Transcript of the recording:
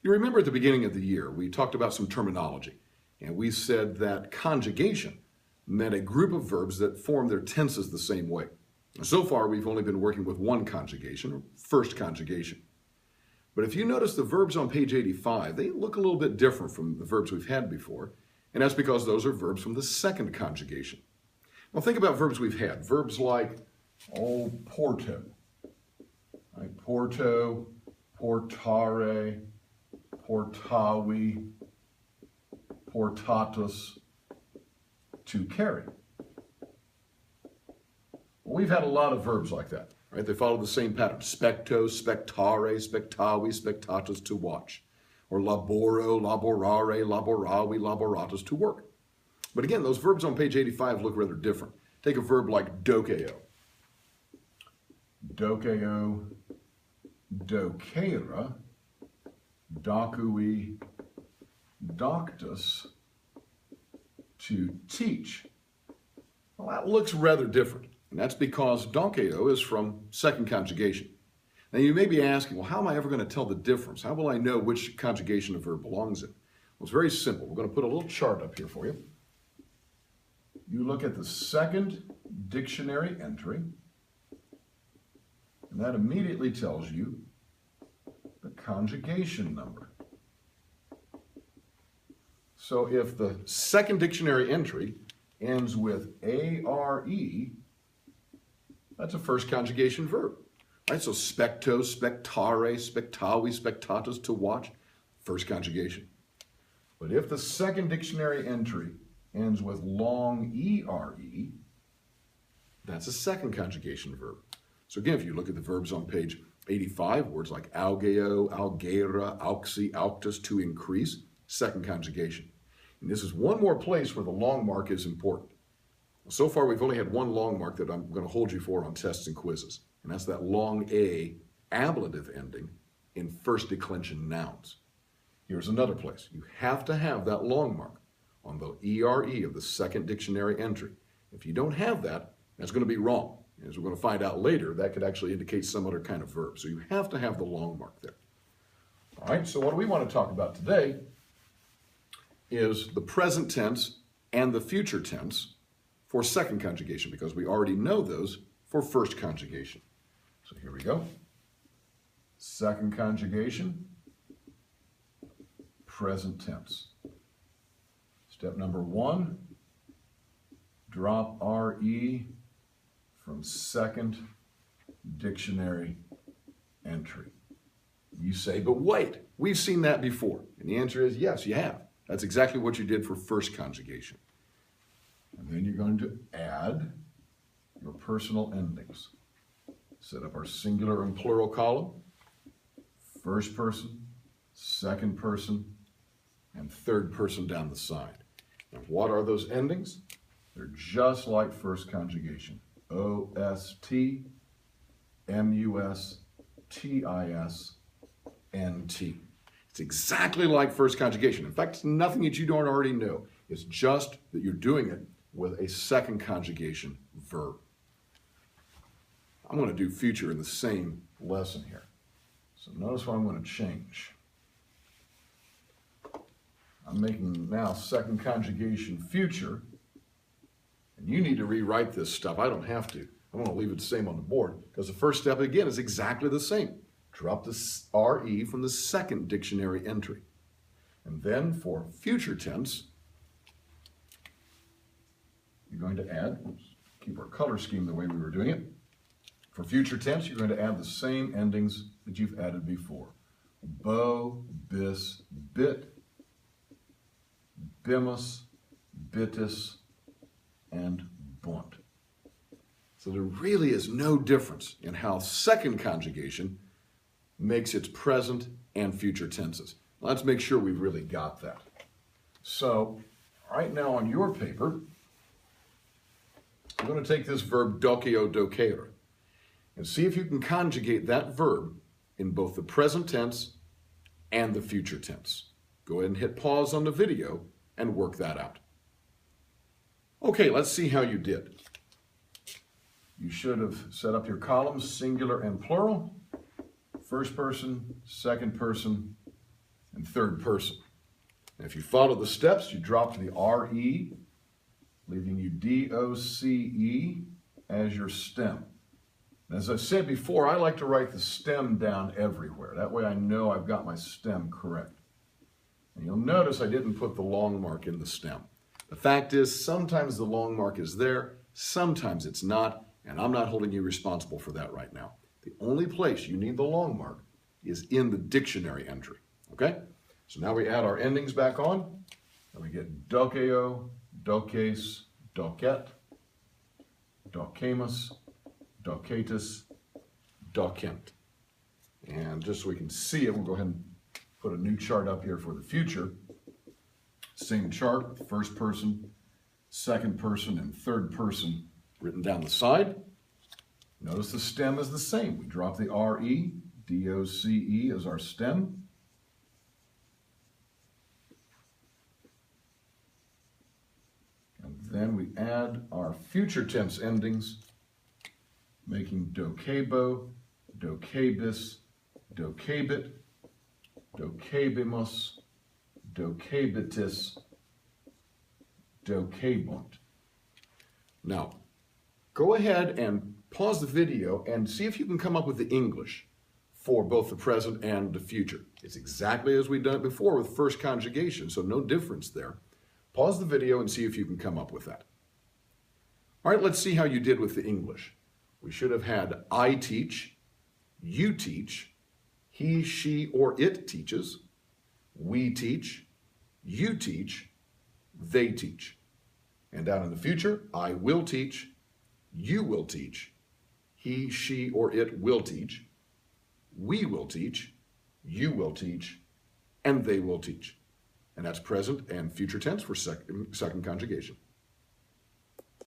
You remember at the beginning of the year, we talked about some terminology, and we said that conjugation meant a group of verbs that form their tenses the same way. So far, we've only been working with one conjugation, or first conjugation. But if you notice the verbs on page 85, they look a little bit different from the verbs we've had before, and that's because those are verbs from the second conjugation. Now think about verbs we've had. Verbs like, porto. Right? Porto, portare, portavi, portatus, to carry. Well, we've had a lot of verbs like that, right? They follow the same pattern. Specto, spectare, spectavi, spectatus, to watch. Or laboro, laborare, laboravi, laboratus, to work. But again, those verbs on page 85 look rather different. Take a verb like dokeo. Dokeo, dokera, dokui, doctus, to teach. Well, that looks rather different, and that's because dokeo is from second conjugation. Now you may be asking, well, how am I ever going to tell the difference? How will I know which conjugation a verb belongs in? Well, it's very simple. We're going to put a little chart up here for you. You look at the second dictionary entry, and that immediately tells you the conjugation number. So if the second dictionary entry ends with ARE, that's a first conjugation verb. Right? So specto, spectare, spectavi, spectatus, to watch, first conjugation. But if the second dictionary entry ends with long ERE, that's a second conjugation verb. So again, if you look at the verbs on page 85, words like augeo, augera, auxi, auctus, to increase, second conjugation. And this is one more place where the long mark is important. So far, we've only had one long mark that I'm going to hold you for on tests and quizzes, and that's that long A ablative ending in first declension nouns. Here's another place. You have to have that long mark on the ERE of the second dictionary entry. If you don't have that, that's going to be wrong. As we're going to find out later, that could actually indicate some other kind of verb. So you have to have the long mark there. All right, so what do we want to talk about today is the present tense and the future tense for second conjugation, because we already know those for first conjugation. So here we go. Second conjugation, present tense. Step number 1, drop RE from second dictionary entry. You say, but wait, we've seen that before. And the answer is yes, you have. That's exactly what you did for first conjugation. And then you're going to add your personal endings. Set up our singular and plural column, first person, second person, and third person down the side. Now, what are those endings? They're just like first conjugation. OST, MUS, TIS, NT. It's exactly like first conjugation. In fact, it's nothing that you don't already know. It's just that you're doing it with a second conjugation verb. I'm going to do future in the same lesson here. So notice what I'm going to change. I'm making now second conjugation future. And you need to rewrite this stuff. I don't have to. I'm going to leave it the same on the board because the first step, again, is exactly the same. Drop the RE from the second dictionary entry. And then for future tense, you're going to add, keep our color scheme the way we were doing it. For future tense, you're going to add the same endings that you've added before. Bo, bis, bit, bimus, bitis, and bunt. So there really is no difference in how second conjugation makes its present and future tenses. Let's make sure we've really got that. So right now on your paper, we're going to take this verb dokeo, dokera, and see if you can conjugate that verb in both the present tense and the future tense. Go ahead and hit pause on the video and work that out. Okay, let's see how you did. You should have set up your columns, singular and plural, first person, second person, and third person. And if you follow the steps, you drop to the RE, leaving you DOCE as your stem. And as I said before, I like to write the stem down everywhere. That way I know I've got my stem correct. And you'll notice I didn't put the long mark in the stem. The fact is, sometimes the long mark is there, sometimes it's not, and I'm not holding you responsible for that right now. The only place you need the long mark is in the dictionary entry, okay? So now we add our endings back on, and we get dokeo, dokes, doket, dokemus, doketus, dokent. And just so we can see it, we'll go ahead and put a new chart up here for the future. Same chart, first person, second person, and third person written down the side. Notice the stem is the same. We drop the RE, DOCE as our stem. And then we add our future tense endings, making dokebo, dokebis, dokebit, dokebimus, dokebitis, dokebunt. Now, go ahead and pause the video and see if you can come up with the English for both the present and the future. It's exactly as we've done it before with first conjugation, so no difference there. Pause the video and see if you can come up with that. All right, let's see how you did with the English. We should have had I teach, you teach, he, she, or it teaches, we teach, you teach, they teach. And down in the future, I will teach, you will teach, he, she, or it will teach, we will teach, you will teach, and they will teach. And that's present and future tense for second conjugation.